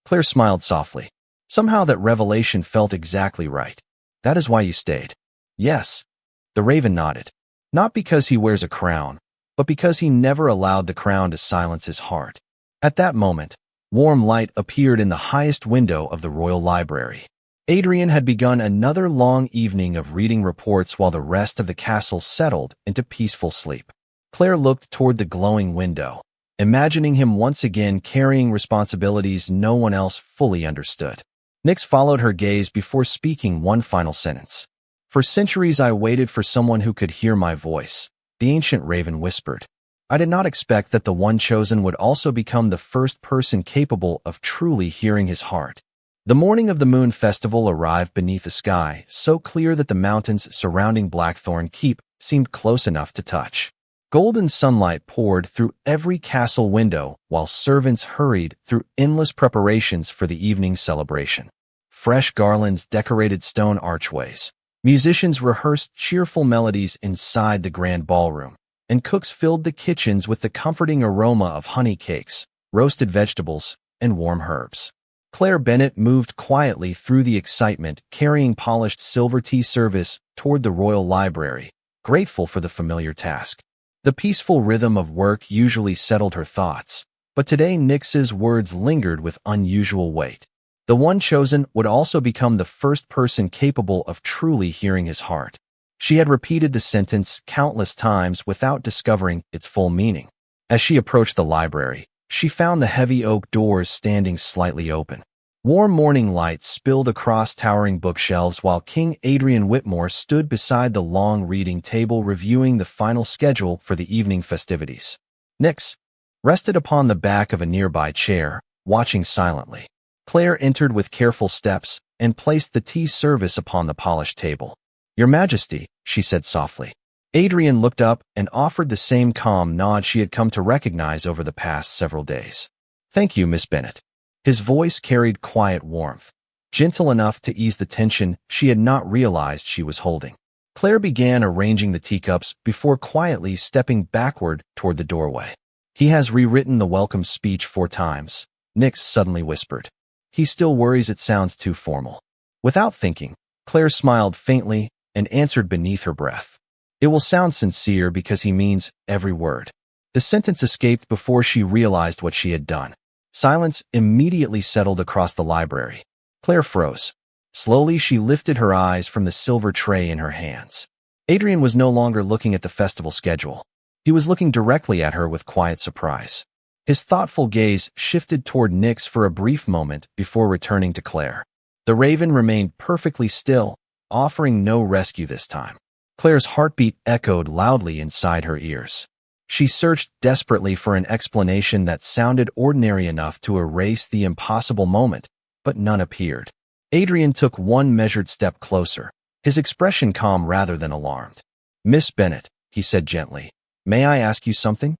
Claire smiled softly. Somehow that revelation felt exactly right. "That is why you stayed." "Yes." The raven nodded. "Not because he wears a crown, but because he never allowed the crown to silence his heart." At that moment, warm light appeared in the highest window of the royal library. Adrian had begun another long evening of reading reports while the rest of the castle settled into peaceful sleep. Claire looked toward the glowing window, imagining him once again carrying responsibilities no one else fully understood. Nyx followed her gaze before speaking one final sentence. "For centuries I waited for someone who could hear my voice," the ancient raven whispered. "I did not expect that the one chosen would also become the first person capable of truly hearing his heart." The morning of the moon festival arrived beneath a sky so clear that the mountains surrounding Blackthorn Keep seemed close enough to touch. Golden sunlight poured through every castle window while servants hurried through endless preparations for the evening celebration. Fresh garlands decorated stone archways. Musicians rehearsed cheerful melodies inside the grand ballroom, and cooks filled the kitchens with the comforting aroma of honey cakes, roasted vegetables, and warm herbs. Claire Bennett moved quietly through the excitement, carrying polished silver tea service toward the royal library, grateful for the familiar task. The peaceful rhythm of work usually settled her thoughts, but today Nyx's words lingered with unusual weight. The one chosen would also become the first person capable of truly hearing his heart. She had repeated the sentence countless times without discovering its full meaning. As she approached the library, she found the heavy oak doors standing slightly open. Warm morning light spilled across towering bookshelves while King Adrian Whitmore stood beside the long reading table reviewing the final schedule for the evening festivities. Nyx rested upon the back of a nearby chair, watching silently. Claire entered with careful steps and placed the tea service upon the polished table. "Your Majesty," she said softly. Adrian looked up and offered the same calm nod she had come to recognize over the past several days. "Thank you, Miss Bennet." His voice carried quiet warmth, gentle enough to ease the tension she had not realized she was holding. Claire began arranging the teacups before quietly stepping backward toward the doorway. "He has rewritten the welcome speech 4 times, Nyx suddenly whispered. "He still worries it sounds too formal." Without thinking, Claire smiled faintly and answered beneath her breath. "It will sound sincere because he means every word." The sentence escaped before she realized what she had done. Silence immediately settled across the library. Claire froze. Slowly, she lifted her eyes from the silver tray in her hands. Adrian was no longer looking at the festival schedule. He was looking directly at her with quiet surprise. His thoughtful gaze shifted toward Nyx for a brief moment before returning to Claire. The raven remained perfectly still, offering no rescue this time. Claire's heartbeat echoed loudly inside her ears. She searched desperately for an explanation that sounded ordinary enough to erase the impossible moment, but none appeared. Adrian took one measured step closer, his expression calm rather than alarmed. "Miss Bennet," he said gently, "may I ask you something?"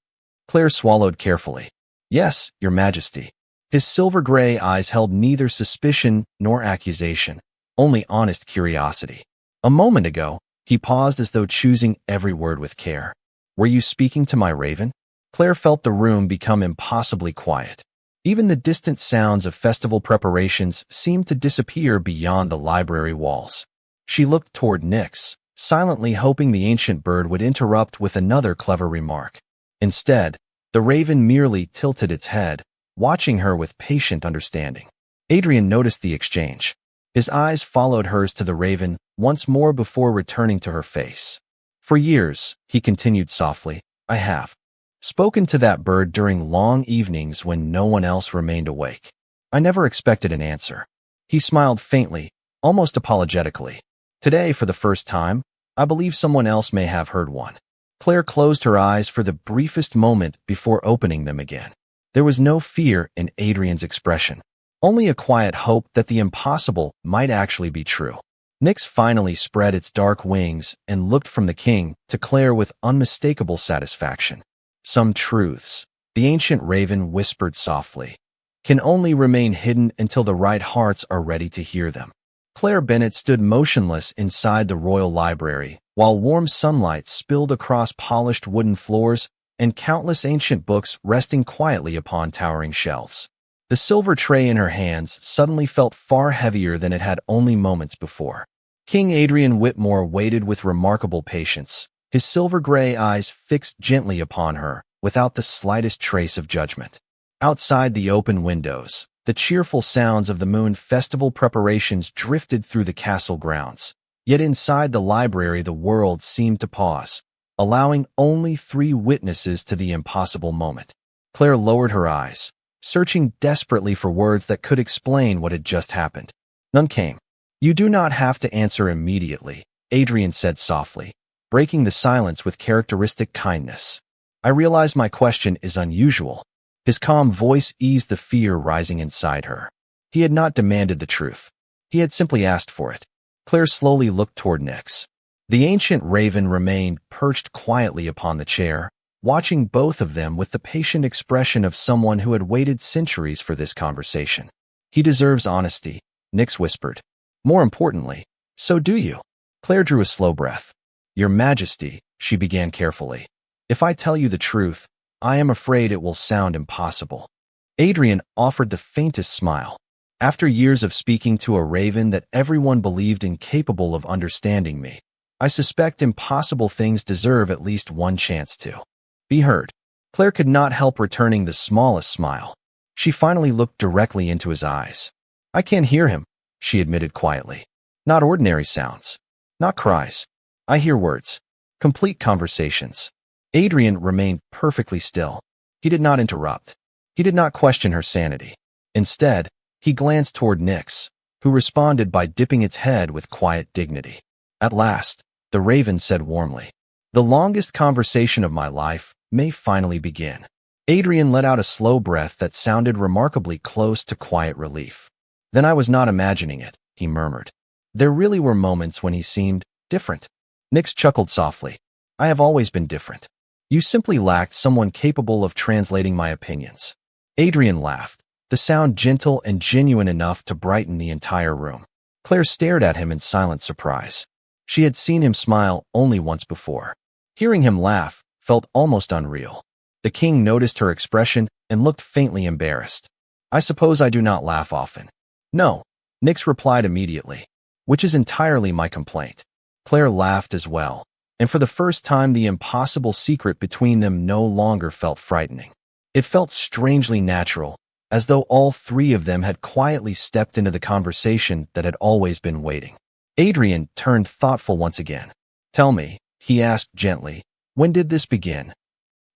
Claire swallowed carefully. "Yes, Your Majesty." His silver-gray eyes held neither suspicion nor accusation, only honest curiosity. A moment ago, he paused as though choosing every word with care. "Were you speaking to my raven?" Claire felt the room become impossibly quiet. Even the distant sounds of festival preparations seemed to disappear beyond the library walls. She looked toward Nyx, silently hoping the ancient bird would interrupt with another clever remark. Instead, the raven merely tilted its head, watching her with patient understanding. Adrian noticed the exchange. His eyes followed hers to the raven once more before returning to her face. "For years," he continued softly, "I have spoken to that bird during long evenings when no one else remained awake. I never expected an answer." He smiled faintly, almost apologetically. "Today, for the first time, I believe someone else may have heard one." Claire closed her eyes for the briefest moment before opening them again. There was no fear in Adrian's expression, only a quiet hope that the impossible might actually be true. Nyx finally spread its dark wings and looked from the king to Claire with unmistakable satisfaction. "Some truths," the ancient raven whispered softly, "can only remain hidden until the right hearts are ready to hear them." Claire Bennet stood motionless inside the royal library, while warm sunlight spilled across polished wooden floors and countless ancient books resting quietly upon towering shelves. The silver tray in her hands suddenly felt far heavier than it had only moments before. King Adrian Whitmore waited with remarkable patience, his silver-gray eyes fixed gently upon her, without the slightest trace of judgment. Outside the open windows, the cheerful sounds of the moon festival preparations drifted through the castle grounds. Yet inside the library the world seemed to pause, allowing only 3 witnesses to the impossible moment. Claire lowered her eyes, searching desperately for words that could explain what had just happened. None came. "You do not have to answer immediately," Adrian said softly, breaking the silence with characteristic kindness. "I realize my question is unusual." His calm voice eased the fear rising inside her. He had not demanded the truth. He had simply asked for it. Claire slowly looked toward Nyx. The ancient raven remained perched quietly upon the chair, watching both of them with the patient expression of someone who had waited centuries for this conversation. "He deserves honesty," Nyx whispered. "More importantly, so do you." Claire drew a slow breath. "Your Majesty," she began carefully, "if I tell you the truth, I am afraid it will sound impossible." Adrian offered the faintest smile. "After years of speaking to a raven that everyone believed incapable of understanding me, I suspect impossible things deserve at least one chance to be heard." Claire could not help returning the smallest smile. She finally looked directly into his eyes. "I can't hear him," she admitted quietly. "Not ordinary sounds. Not cries. I hear words. Complete conversations." Adrian remained perfectly still. He did not interrupt. He did not question her sanity. Instead, he glanced toward Nyx, who responded by dipping its head with quiet dignity. At last, the raven said warmly, "The longest conversation of my life may finally begin." Adrian let out a slow breath that sounded remarkably close to quiet relief. "Then I was not imagining it," he murmured. There really were moments when he seemed different. Nyx chuckled softly. I have always been different. You simply lacked someone capable of translating my opinions. Adrian laughed, the sound gentle and genuine enough to brighten the entire room. Claire stared at him in silent surprise. She had seen him smile only once before. Hearing him laugh felt almost unreal. The king noticed her expression and looked faintly embarrassed. I suppose I do not laugh often. No, Nyx replied immediately, which is entirely my complaint. Claire laughed as well, and for the first time the impossible secret between them no longer felt frightening. It felt strangely natural, as though all three of them had quietly stepped into the conversation that had always been waiting. Adrian turned thoughtful once again. Tell me, he asked gently, when did this begin?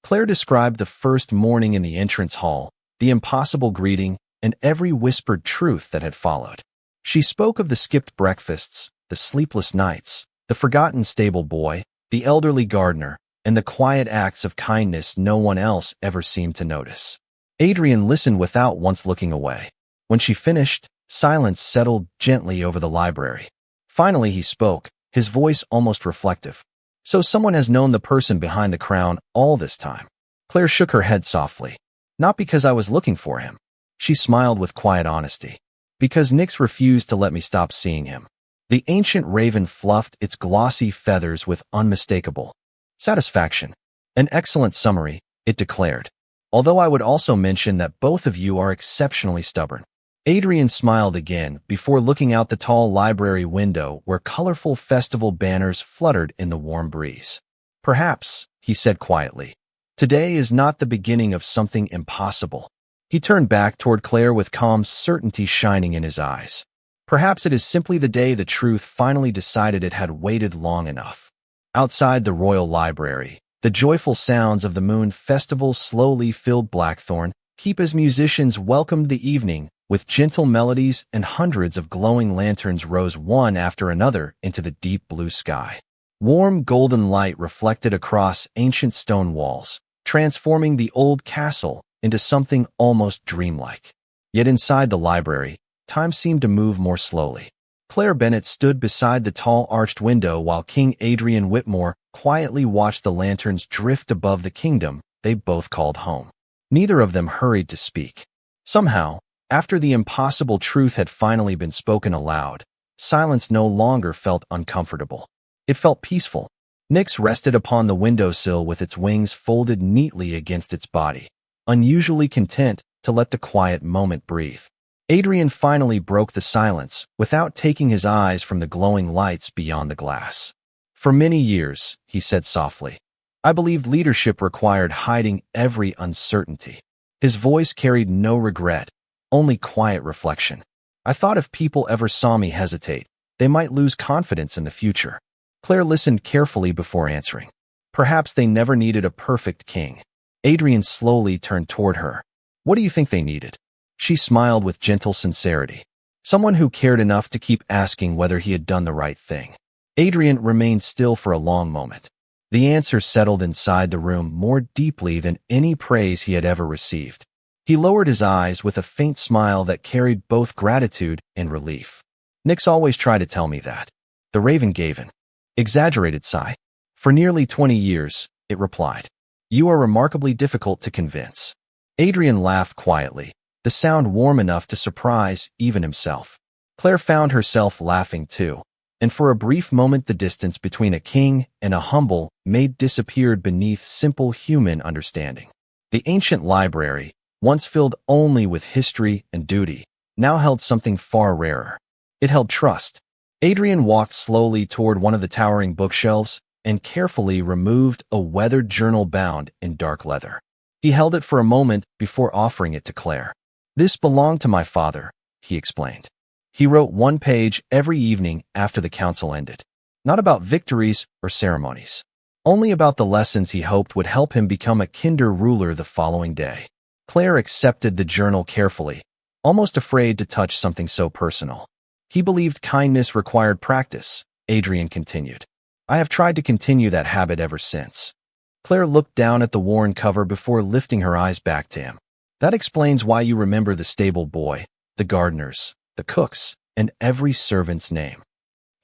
Claire described the first morning in the entrance hall, the impossible greeting, and every whispered truth that had followed. She spoke of the skipped breakfasts, the sleepless nights, the forgotten stable boy, the elderly gardener, and the quiet acts of kindness no one else ever seemed to notice. Adrian listened without once looking away. When she finished, silence settled gently over the library. Finally he spoke, his voice almost reflective. So someone has known the person behind the crown all this time. Claire shook her head softly. Not because I was looking for him. She smiled with quiet honesty. Because Nyx refused to let me stop seeing him. The ancient raven fluffed its glossy feathers with unmistakable satisfaction. An excellent summary, it declared. Although I would also mention that both of you are exceptionally stubborn. Adrian smiled again before looking out the tall library window where colorful festival banners fluttered in the warm breeze. Perhaps, he said quietly, today is not the beginning of something impossible. He turned back toward Claire with calm certainty shining in his eyes. Perhaps it is simply the day the truth finally decided it had waited long enough. Outside the royal library, the joyful sounds of the moon festival slowly filled Blackthorn, Keep as musicians welcomed the evening with gentle melodies, and hundreds of glowing lanterns rose one after another into the deep blue sky. Warm golden light reflected across ancient stone walls, transforming the old castle into something almost dreamlike. Yet inside the library, time seemed to move more slowly. Claire Bennet stood beside the tall arched window while King Adrian Whitmore quietly watched the lanterns drift above the kingdom they both called home. Neither of them hurried to speak. Somehow, after the impossible truth had finally been spoken aloud, silence no longer felt uncomfortable. It felt peaceful. Nyx rested upon the windowsill with its wings folded neatly against its body, unusually content to let the quiet moment breathe. Adrian finally broke the silence without taking his eyes from the glowing lights beyond the glass. For many years, he said softly, I believed leadership required hiding every uncertainty. His voice carried no regret, only quiet reflection. I thought if people ever saw me hesitate, they might lose confidence in the future. Claire listened carefully before answering. Perhaps they never needed a perfect king. Adrian slowly turned toward her. What do you think they needed? She smiled with gentle sincerity. Someone who cared enough to keep asking whether he had done the right thing. Adrian remained still for a long moment. The answer settled inside the room more deeply than any praise he had ever received. He lowered his eyes with a faint smile that carried both gratitude and relief. Nyx always tried to tell me that. The raven gave an exaggerated sigh. For nearly 20 years, it replied. You are remarkably difficult to convince. Adrian laughed quietly, the sound warm enough to surprise even himself. Claire found herself laughing too, and for a brief moment the distance between a king and a humble maid disappeared beneath simple human understanding. The ancient library, once filled only with history and duty, now held something far rarer. It held trust. Adrian walked slowly toward one of the towering bookshelves and carefully removed a weathered journal bound in dark leather. He held it for a moment before offering it to Claire. This belonged to my father, he explained. He wrote one page every evening after the council ended. Not about victories or ceremonies. Only about the lessons he hoped would help him become a kinder ruler the following day. Claire accepted the journal carefully, almost afraid to touch something so personal. He believed kindness required practice, Adrian continued. I have tried to continue that habit ever since. Claire looked down at the worn cover before lifting her eyes back to him. That explains why you remember the stable boy, the gardeners, the cooks, and every servant's name.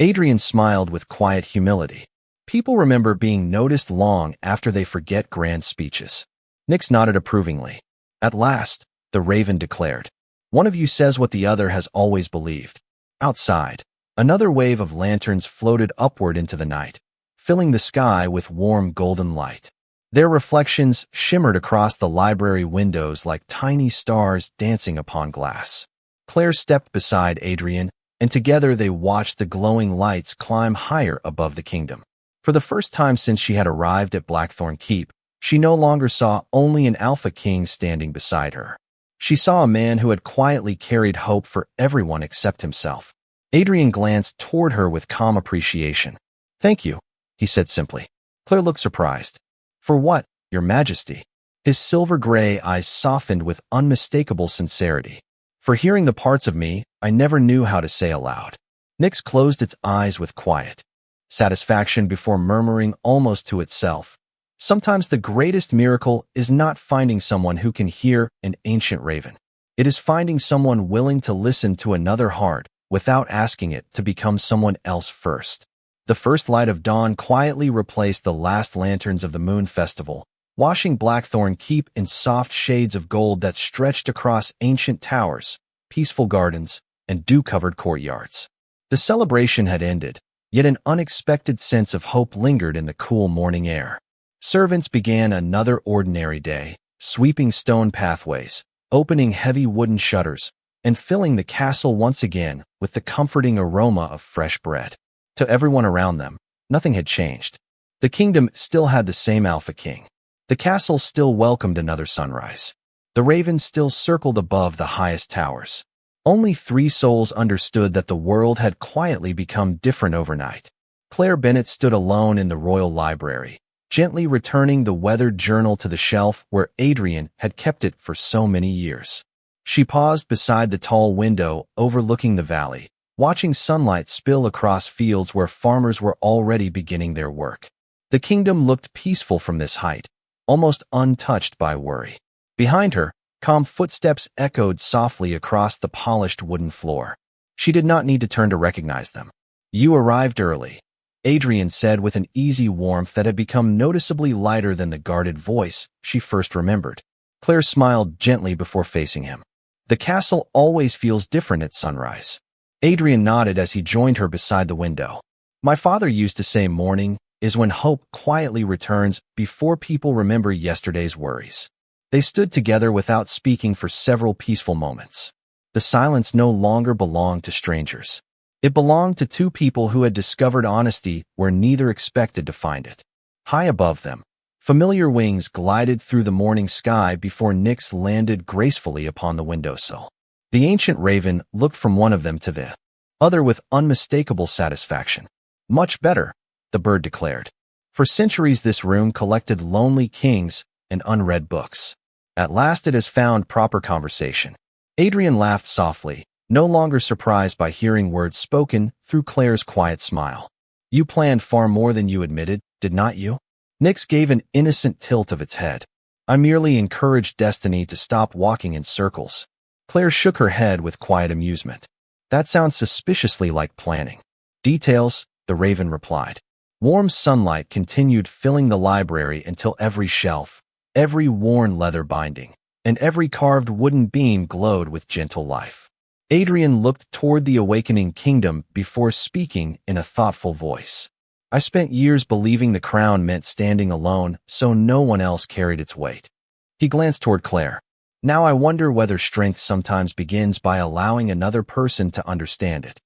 Adrian smiled with quiet humility. People remember being noticed long after they forget grand speeches. Nix nodded approvingly. At last, the raven declared, "One of you says what the other has always believed." Outside, another wave of lanterns floated upward into the night, filling the sky with warm golden light. Their reflections shimmered across the library windows like tiny stars dancing upon glass. Claire stepped beside Adrian, and together they watched the glowing lights climb higher above the kingdom. For the first time since she had arrived at Blackthorn Keep, she no longer saw only an alpha king standing beside her. She saw a man who had quietly carried hope for everyone except himself. Adrian glanced toward her with calm appreciation. "Thank you," he said simply. Claire looked surprised. "For what, Your Majesty?" His silver-gray eyes softened with unmistakable sincerity. "For hearing the parts of me I never knew how to say aloud." Nyx closed its eyes with quiet satisfaction before murmuring almost to itself, "Sometimes the greatest miracle is not finding someone who can hear an ancient raven. It is finding someone willing to listen to another heart without asking it to become someone else first." The first light of dawn quietly replaced the last lanterns of the Moon Festival, washing Blackthorn Keep in soft shades of gold that stretched across ancient towers, peaceful gardens, and dew-covered courtyards. The celebration had ended, yet an unexpected sense of hope lingered in the cool morning air. Servants began another ordinary day, sweeping stone pathways, opening heavy wooden shutters, and filling the castle once again with the comforting aroma of fresh bread. To everyone around them, nothing had changed. The kingdom still had the same Alpha King. The castle still welcomed another sunrise. The ravens still circled above the highest towers. Only 3 souls understood that the world had quietly become different overnight. Claire Bennett stood alone in the royal library, gently returning the weathered journal to the shelf where Adrian had kept it for so many years. She paused beside the tall window overlooking the valley, watching sunlight spill across fields where farmers were already beginning their work. The kingdom looked peaceful from this height, almost untouched by worry. Behind her, calm footsteps echoed softly across the polished wooden floor. She did not need to turn to recognize them. "You arrived early," Adrian said with an easy warmth that had become noticeably lighter than the guarded voice she first remembered. Claire smiled gently before facing him. "The castle always feels different at sunrise." Adrian nodded as he joined her beside the window. "My father used to say morning is when hope quietly returns before people remember yesterday's worries." They stood together without speaking for several peaceful moments. The silence no longer belonged to strangers. It belonged to 2 people who had discovered honesty where neither expected to find it. High above them, familiar wings glided through the morning sky before Nyx landed gracefully upon the windowsill. The ancient raven looked from one of them to the other with unmistakable satisfaction. "Much better," the bird declared. "For centuries this room collected lonely kings and unread books. At last it has found proper conversation." Adrian laughed softly, no longer surprised by hearing words spoken through Claire's quiet smile. "You planned far more than you admitted, did not you?" Nyx gave an innocent tilt of its head. "I merely encouraged destiny to stop walking in circles." Claire shook her head with quiet amusement. "That sounds suspiciously like planning." "Details," the raven replied. Warm sunlight continued filling the library until every shelf, every worn leather binding, and every carved wooden beam glowed with gentle life. Adrian looked toward the awakening kingdom before speaking in a thoughtful voice. "I spent years believing the crown meant standing alone so no one else carried its weight." He glanced toward Claire. "Now I wonder whether strength sometimes begins by allowing another person to understand it."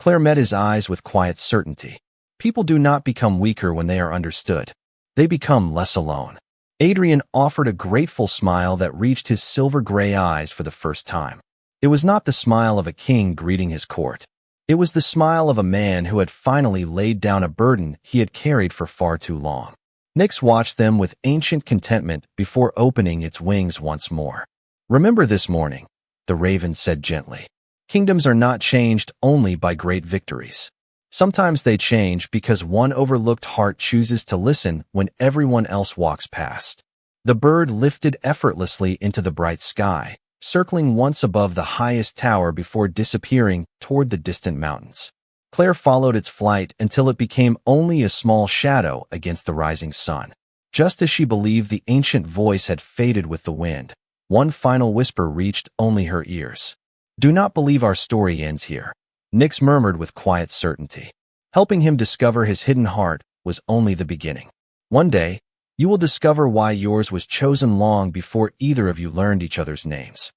Claire met his eyes with quiet certainty. People do not become weaker when they are understood. They become less alone. Adrian offered a grateful smile that reached his silver-gray eyes for the first time. It was not the smile of a king greeting his court. It was the smile of a man who had finally laid down a burden he had carried for far too long. Nyx watched them with ancient contentment before opening its wings once more. "Remember this morning," the raven said gently. "Kingdoms are not changed only by great victories. Sometimes they change because one overlooked heart chooses to listen when everyone else walks past." The bird lifted effortlessly into the bright sky, circling once above the highest tower before disappearing toward the distant mountains. Claire followed its flight until it became only a small shadow against the rising sun. Just as she believed the ancient voice had faded with the wind, one final whisper reached only her ears. "Do not believe our story ends here," Nyx murmured with quiet certainty. Helping him discover his hidden heart was only the beginning. One day, you will discover why yours was chosen long before either of you learned each other's names.